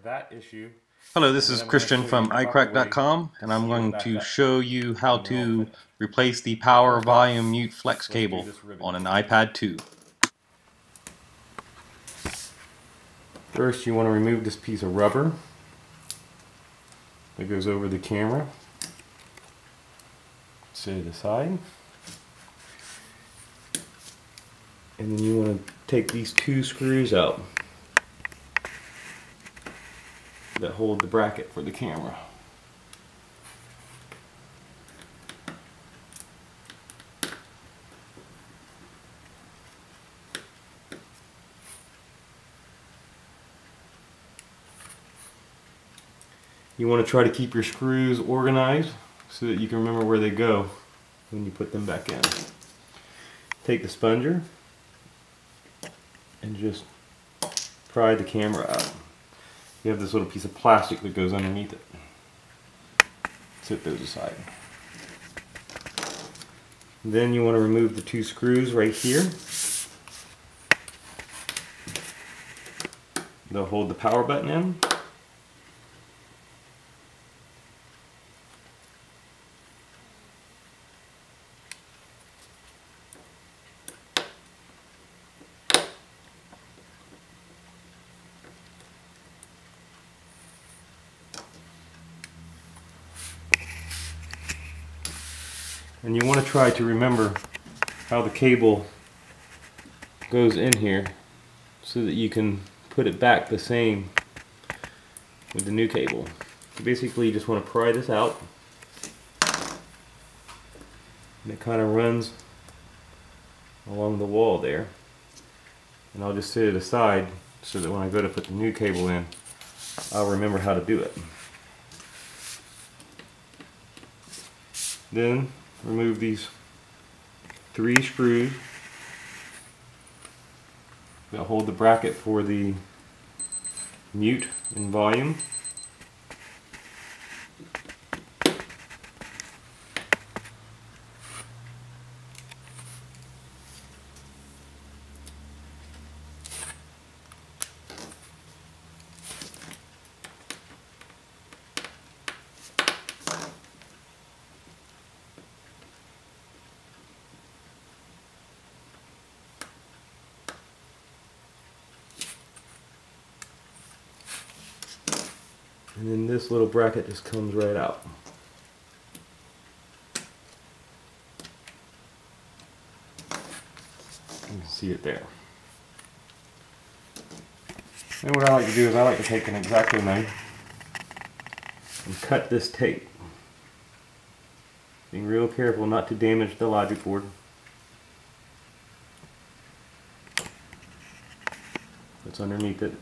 that issue. Hello, this is Christian from iCrack.com, and I'm going to show you how to replace the power volume mute flex cable on an iPad 2. First, you want to remove this piece of rubber that goes over the camera. Set it aside. And then you want to take these two screws out that hold the bracket for the camera. You want to try to keep your screws organized so that you can remember where they go when you put them back in. Take the sponger and just pry the camera out. You have this little piece of plastic that goes underneath it. Set those aside. Then you want to remove the two screws right here. They'll hold the power button in. And you want to try to remember how the cable goes in here so that you can put it back the same with the new cable. So basically you just want to pry this out, and it kind of runs along the wall there. And I'll just set it aside so that when I go to put the new cable in, I'll remember how to do it. Then remove these three screws that hold the bracket for the mute and volume. And then this little bracket just comes right out. You can see it there. And what I like to do is I like to take an X-Acto knife and cut this tape. Being real careful not to damage the logic board. That's underneath it.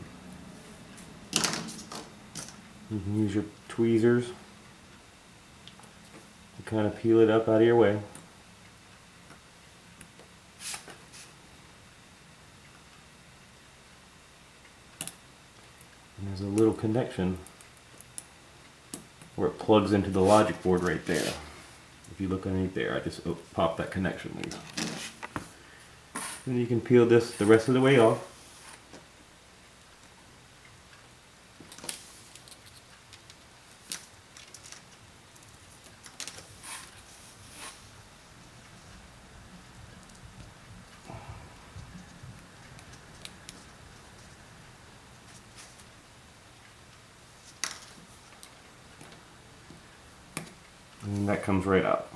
You can use your tweezers to kind of peel it up out of your way. And there's a little connection where it plugs into the logic board right there. If you look underneath there, I just pop that connection loose. Then you can peel this the rest of the way off. And that comes right out.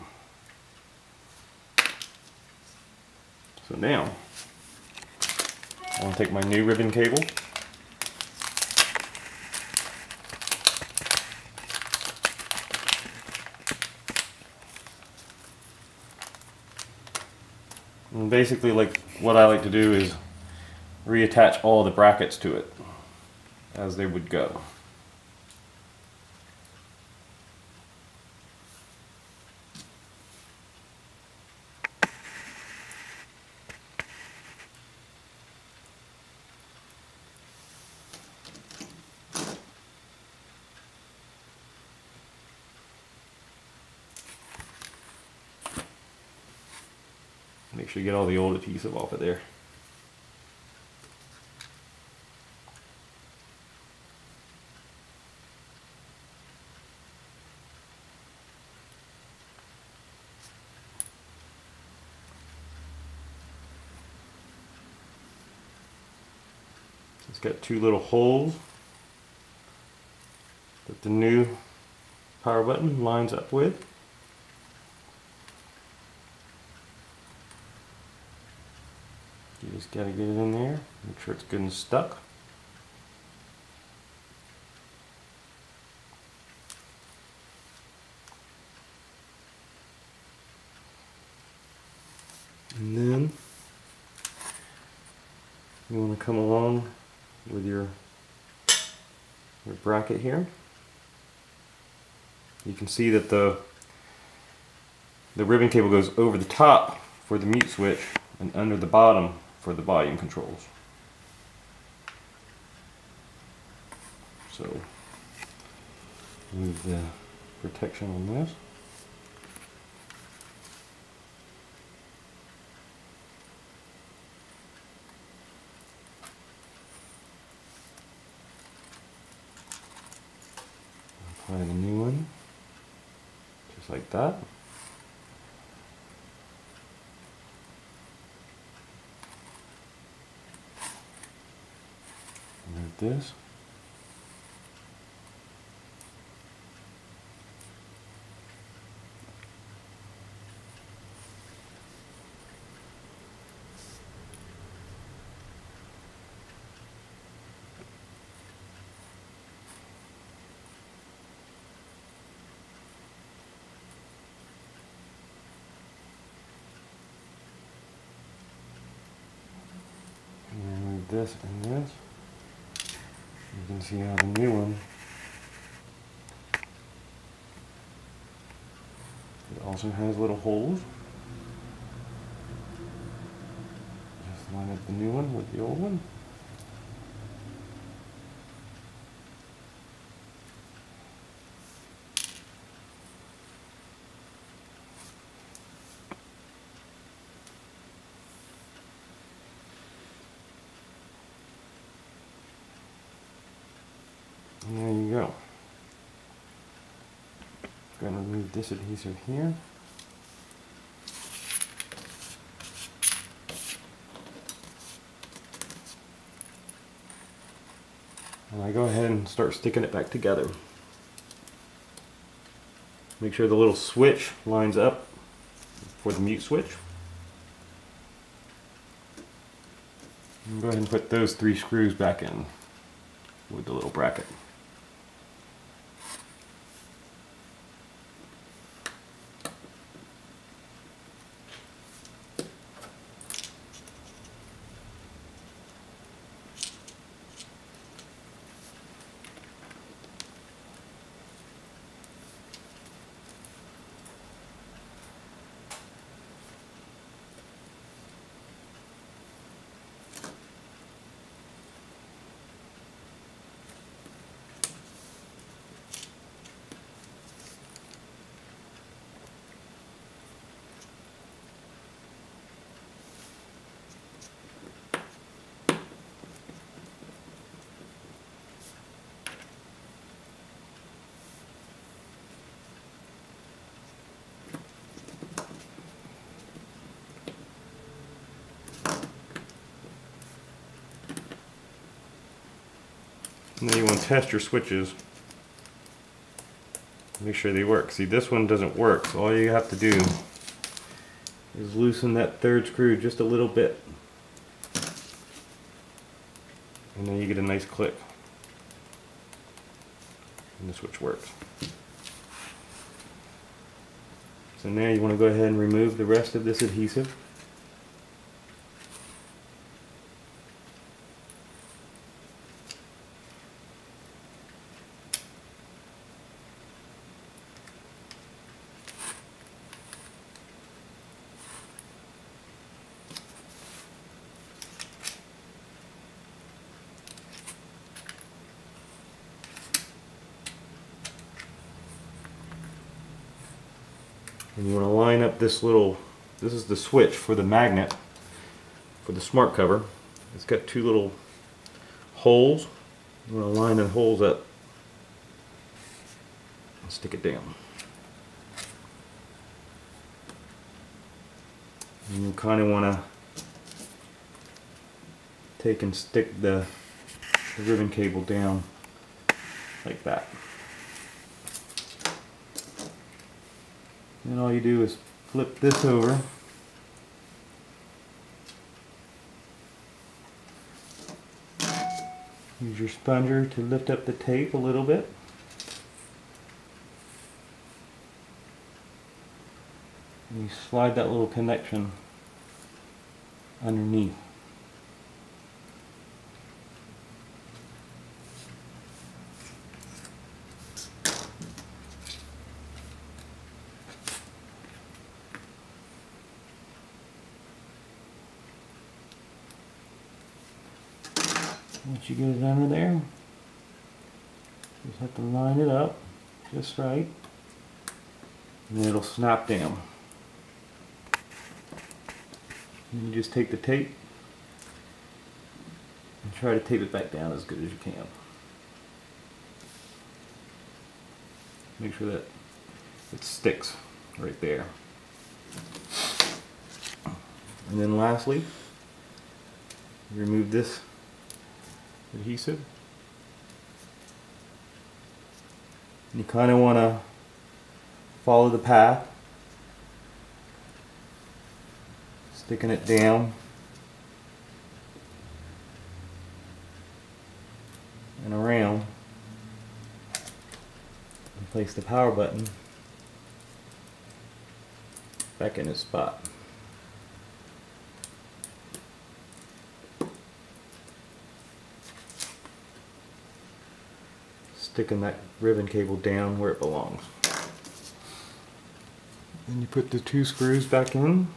So now, I'm going to take my new ribbon cable. And basically, what I like to do is reattach all the brackets to it as they would go. Make sure you get all the old adhesive off of there. It's got two little holes that the new power button lines up with. You just got to get it in there, make sure it's good and stuck. And then you want to come along with your bracket here. You can see that the ribbon cable goes over the top for the mute switch and under the bottom for the volume controls. So move the protection on this. Apply the new one, just like that. Move this. Move this and this. You can see how the new one, it also has little holes. Just line up the new one with the old one. And there you go. I'm going to remove this adhesive here. And I go ahead and start sticking it back together. Make sure the little switch lines up for the mute switch. And go ahead and put those 3 screws back in with the little bracket. Now you want to test your switches. Make sure they work. See, this one doesn't work, so all you have to do is loosen that 3rd screw just a little bit. And then you get a nice click. And the switch works. So now you want to go ahead and remove the rest of this adhesive. And you want to line up this little, this is the switch for the magnet for the smart cover. It's got 2 little holes. You want to line the holes up and stick it down. And you kind of want to take and stick the the ribbon cable down like that. Then all you do is flip this over. Use your sponger to lift up the tape a little bit. And you slide that little connection underneath. Once you get it under there, just have to line it up just right, and then it'll snap down. And you just take the tape and try to tape it back down as good as you can. Make sure that it sticks right there. And then lastly, remove this adhesive. And you kind of want to follow the path, sticking it down and around, and place the power button back in its spot. Sticking that ribbon cable down where it belongs. Then you put the 2 screws back in.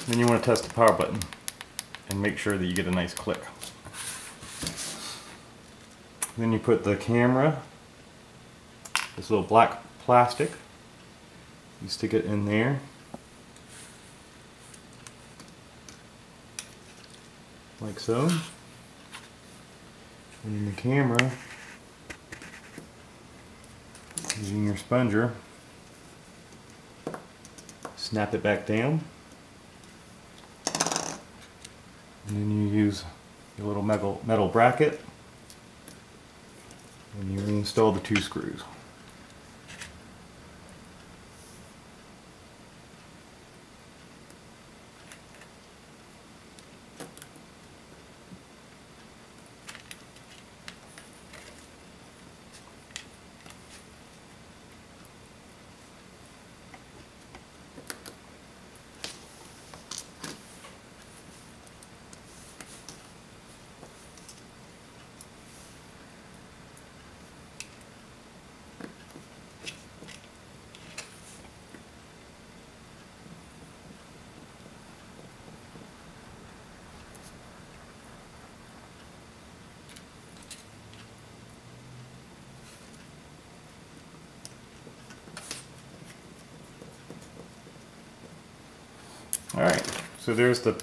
Then you want to test the power button and make sure that you get a nice click. Then you put the camera, this little black plastic, you stick it in there. Like so. And in the camera, using your sponger, snap it back down. And then you use your little metal bracket and you reinstall the 2 screws. Alright, so there's the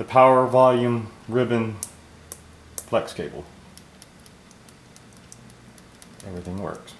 power volume ribbon flex cable. Everything works.